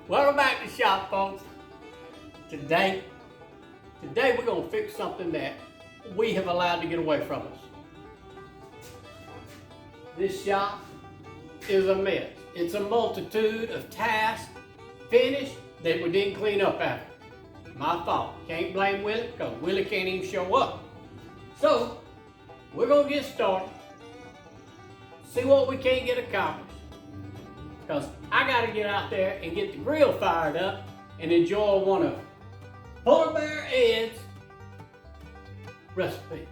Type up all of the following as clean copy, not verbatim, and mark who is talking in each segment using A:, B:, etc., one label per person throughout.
A: Welcome back to shop, folks. Today we're gonna fix something that we have allowed to get away from us. This shop is a mess. It's a multitude of tasks finished that we didn't clean up after. My fault. Can't blame Willie because Willie can't even show up. So we're gonna get started. See what we can't get accomplished. Because I gotta get out there and get the grill fired up and enjoy one of Polar Bear Ed's recipes.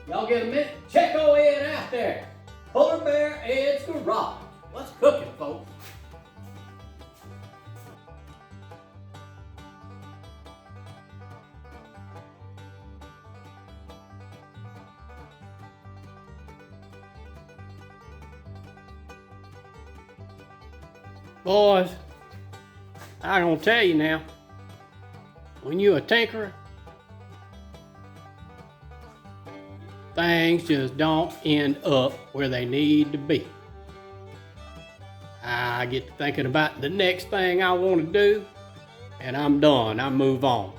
A: Y'all get a minute? Check old Ed out there. Polar Bear Ed's Garage. Let's cook it, folks. Boys, I'm gonna tell you now, when you're a tinkerer, things just don't end up where they need to be. I get to thinking about the next thing I want to do, and I'm done. I move on.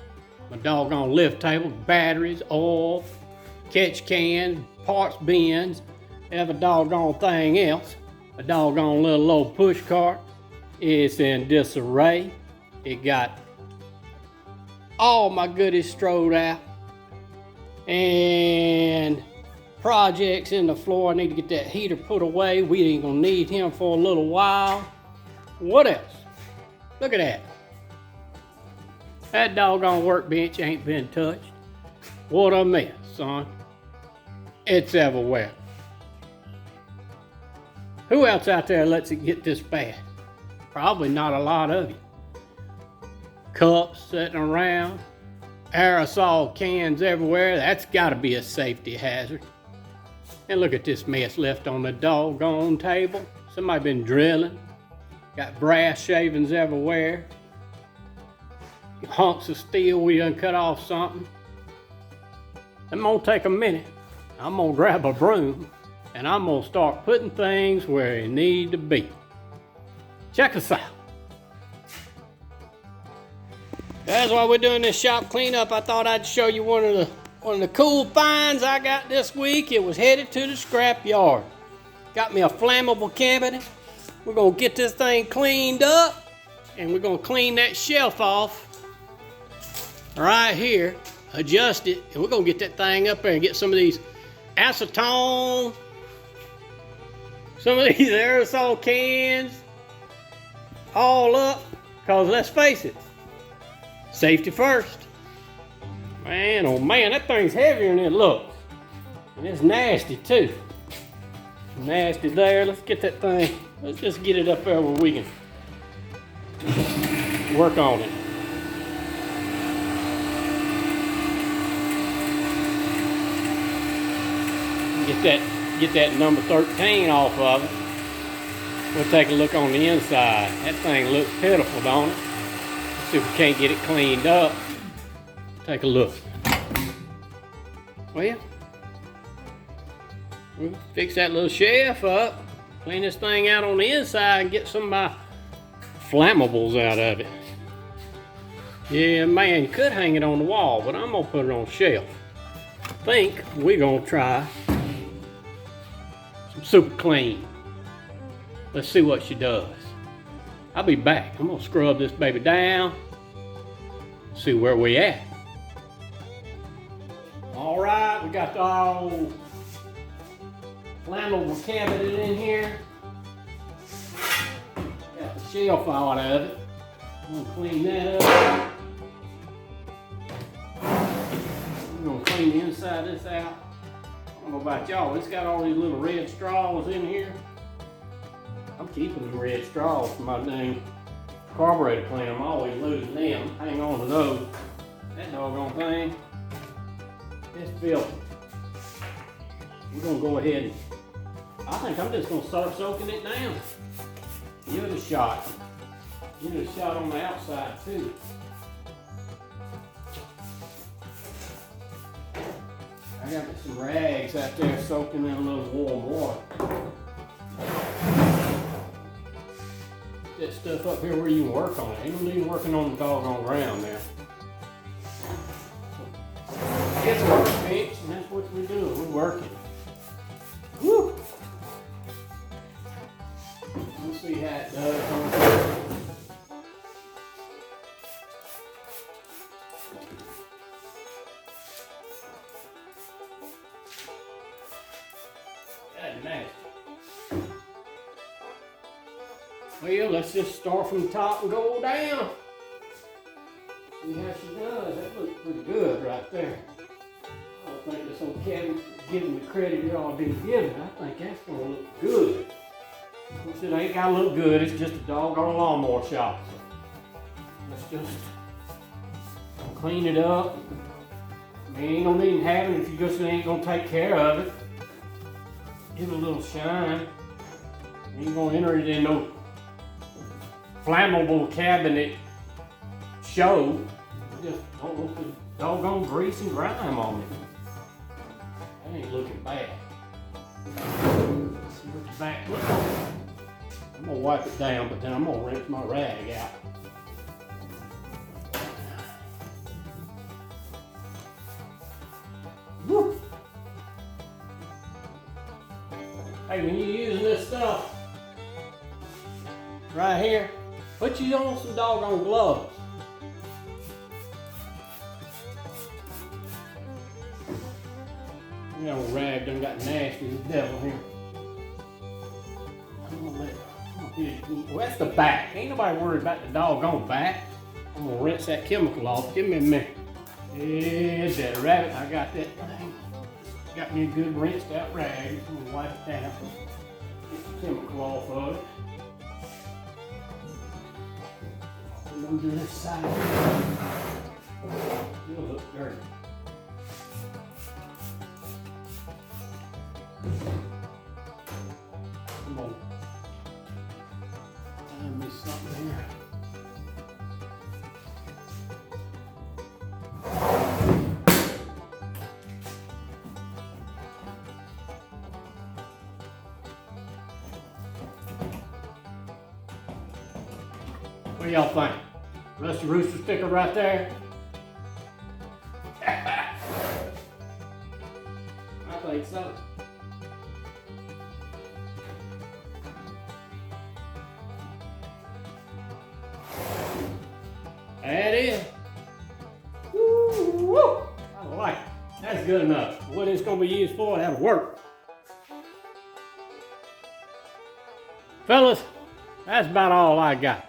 A: My doggone lift table, batteries, oil, catch cans, parts bins, every doggone thing else. A doggone little old push cart. It's in disarray. It got all my goodies strode out. And projects in the floor. I need to get that heater put away. We ain't gonna need him for a little while. What else? Look at that. That doggone workbench ain't been touched. What a mess, son. It's everywhere. Who else out there lets it get this bad? Probably not a lot of you. Cups sitting around, aerosol cans everywhere. That's gotta be a safety hazard. And look at this mess left on the doggone table. Somebody been drilling. Got brass shavings everywhere. Hunks of steel, we done cut off something. I'm gonna take a minute. I'm gonna grab a broom and I'm gonna start putting things where they need to be. Check us out. That's why we're doing this shop cleanup. I thought I'd show you one of the cool finds I got this week. It was headed to the scrap yard. Got me a flammable cabinet. We're gonna get this thing cleaned up and we're gonna clean that shelf off right here, adjust it, and we're gonna get that thing up there and get some of these acetone, some of these aerosol cans, all up, because let's face it, safety first. Man, oh man, that thing's heavier than it looks. And it's nasty too. Nasty there. Let's get that thing, let's just get it up there where we can work on it. Get that number 13 off of it. We'll take a look on the inside. That thing looks pitiful, don't it? Let's see if we can't get it cleaned up. Take a look. Well, we'll fix that little shelf up, clean this thing out on the inside, and get some of my flammables out of it. Yeah, man, you could hang it on the wall, but I'm gonna put it on the shelf. I think we're gonna try some super clean. Let's see what she does. I'll be back. I'm gonna scrub this baby down, see where we at. All right, we got the old flammable cabinet in here. Got the shelf out of it. I'm gonna clean that up. I'm gonna clean the inside of this out. I don't know about y'all, it's got all these little red straws in here. I'm keeping the red straws for my dang carburetor cleaner. I'm always losing them. Hang on to those. That doggone thing, it's filthy. We're gonna go ahead and, I think I'm just gonna start soaking it down. Give it a shot. Give it a shot on the outside too. I got some rags out there soaking in a little warm water. Get that stuff up here where you can work on it. Ain't no need working on the doggone ground now. It's a workbench, and that's what we're doing. We're working. Woo! Let's see how it does on here. That's nasty. Well, let's just start from the top and go down. See how she does. That looks pretty good right there. I don't think this old cabinet giving the credit it ought to be given. I think that's going to look good. Of course, it ain't got to look good. It's just a doggone lawnmower shop. So let's just clean it up. You ain't gonna need having it if you just ain't gonna take care of it. Give it a little shine. You ain't gonna enter it in no flammable cabinet show. Just don't look the doggone grease and grime on it. That ain't looking bad. Let's see what the back looks like. I'm gonna wipe it down, but then I'm gonna rinse my rag out. Woo. Hey, when you're using this stuff right here, put you on some doggone gloves. You know, rag done got nasty as the devil here. Well, that's the back. Ain't nobody worried about the doggone back. I'm gonna rinse that chemical off. Give me a minute. Is that rabbit? I got that thing. Got me a good rinsed out rag. I'm gonna wipe it down. Get the chemical off of it. I'm gonna do this side. It'll look dirty. Come on. Find me something here. What do y'all think? Rusty Rooster sticker right there? I think so. That is. Woo, woo. I like it. That's good enough. What it's going to be used for, that'll work. Fellas, that's about all I got.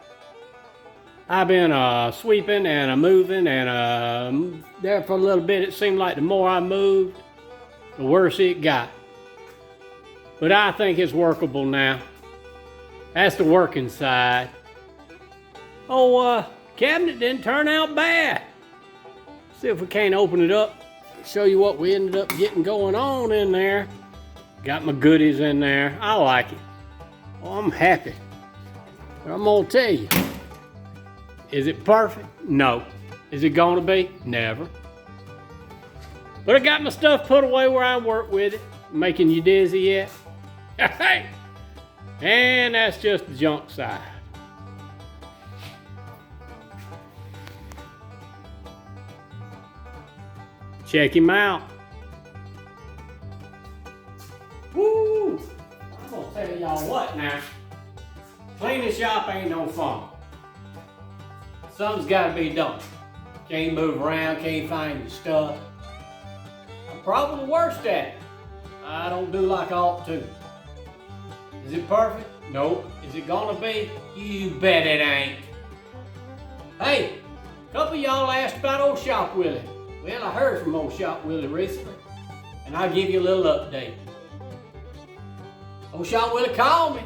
A: I've been sweeping and moving and there for a little bit. It seemed like the more I moved, the worse it got. But I think it's workable now. That's the working side. Oh, cabinet didn't turn out bad. See if we can't open it up. Show you what we ended up getting going on in there. Got my goodies in there. I like it. Oh, I'm happy. But I'm gonna tell you. Is it perfect? No. Is it gonna be? Never. But I got my stuff put away where I work with it. Making you dizzy yet? Hey! And that's just the junk side. Check him out. Woo! I'm gonna tell y'all what now. Cleaning shop ain't no fun. Something's gotta be done. Can't move around, can't find your stuff. I'm probably the worst at it. I don't do like I ought to. Is it perfect? Nope. Is it gonna be? You bet it ain't. Hey, a couple of y'all asked about old ShopWillie. Well, I heard from old ShopWillie recently, and I'll give you a little update. Old ShopWillie called me.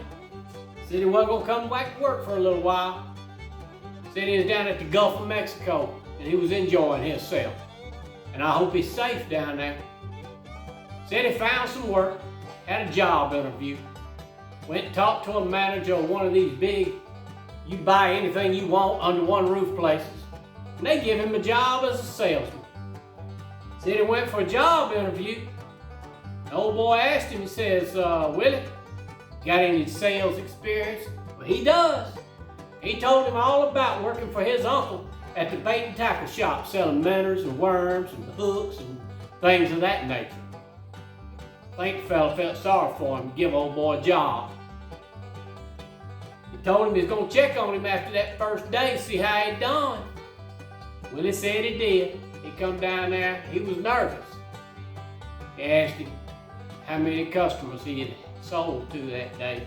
A: Said he wasn't gonna come back to work for a little while. Said he was down at the Gulf of Mexico, and he was enjoying himself. And I hope he's safe down there. Said he found some work, had a job interview. Went and talked to a manager of one of these big, you buy anything you want under one roof places. And they give him a job as a salesman. Said he went for a job interview. The old boy asked him, he says, Willie, got any sales experience? Well, he does. He told him all about working for his uncle at the bait and tackle shop, selling minnows and worms and hooks and things of that nature. I think the fella felt sorry for him, give old boy a job. He told him he was going to check on him after that first day, see how he'd done. Willie said he did. He come down there, he was nervous. He asked him how many customers he had sold to that day.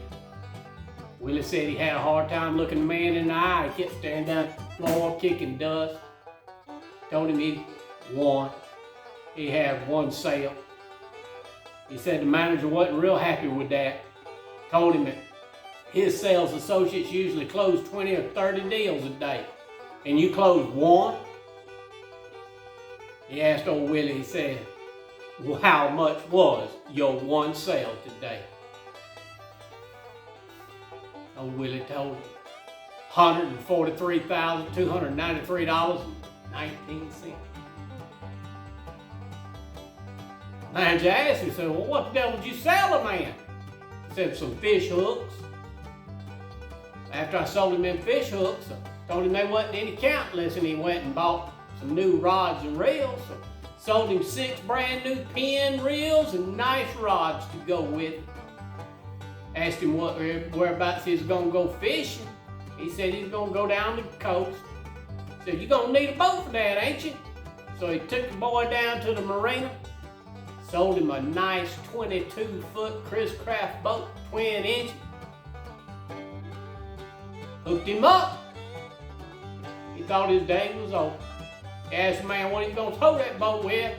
A: Willie said he had a hard time looking the man in the eye. He kept staring down the floor, kicking dust. Told him he'd won. He had one sale. He said the manager wasn't real happy with that. Told him that his sales associates usually close 20 or 30 deals a day, and you closed one? He asked old Willie, he said, well, how much was your one sale today? Old Willie told him, $143,293.19. Manager asked him, he said, well, what the devil did you sell the man? He said, some fish hooks. After I sold him them fish hooks, I told him they wasn't any countless, and he went and bought some new rods and reels. So sold him 6 brand new pin reels and nice rods to go with it. Asked him whereabouts he was going to go fishing. He said he's going to go down the coast. Said, you're going to need a boat for that, ain't you? So he took the boy down to the marina, sold him a nice 22-foot Chris Craft boat, twin engine. Hooked him up. He thought his day was over. He asked the man what he was going to tow that boat with.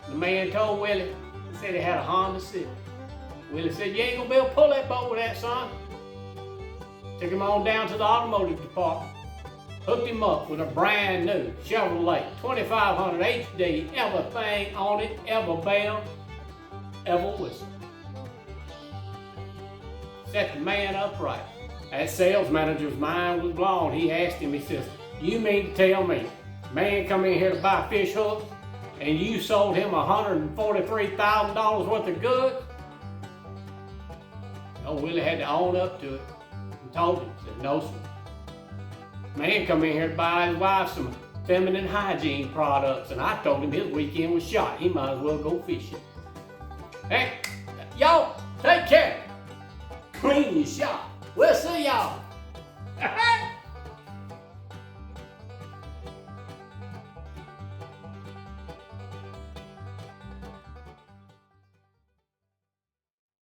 A: The man told Willie, he said he had a Honda Civic. Willie said, you ain't going to be able to pull that boat with that, son. Took him on down to the automotive department. Hooked him up with a brand new Chevrolet 2500 HD, everything on it, ever bell, ever whistle. Set the man upright. That sales manager's mind was blown. He asked him, he says, you mean to tell me, man come in here to buy fish hooks and you sold him $143,000 worth of goods? Old Willie had to own up to it and told him, said, no, sir. Man come in here to buy his wife some feminine hygiene products, and I told him his weekend was shot. He might as well go fishing. Hey, y'all, take care. Clean your shop. We'll see y'all.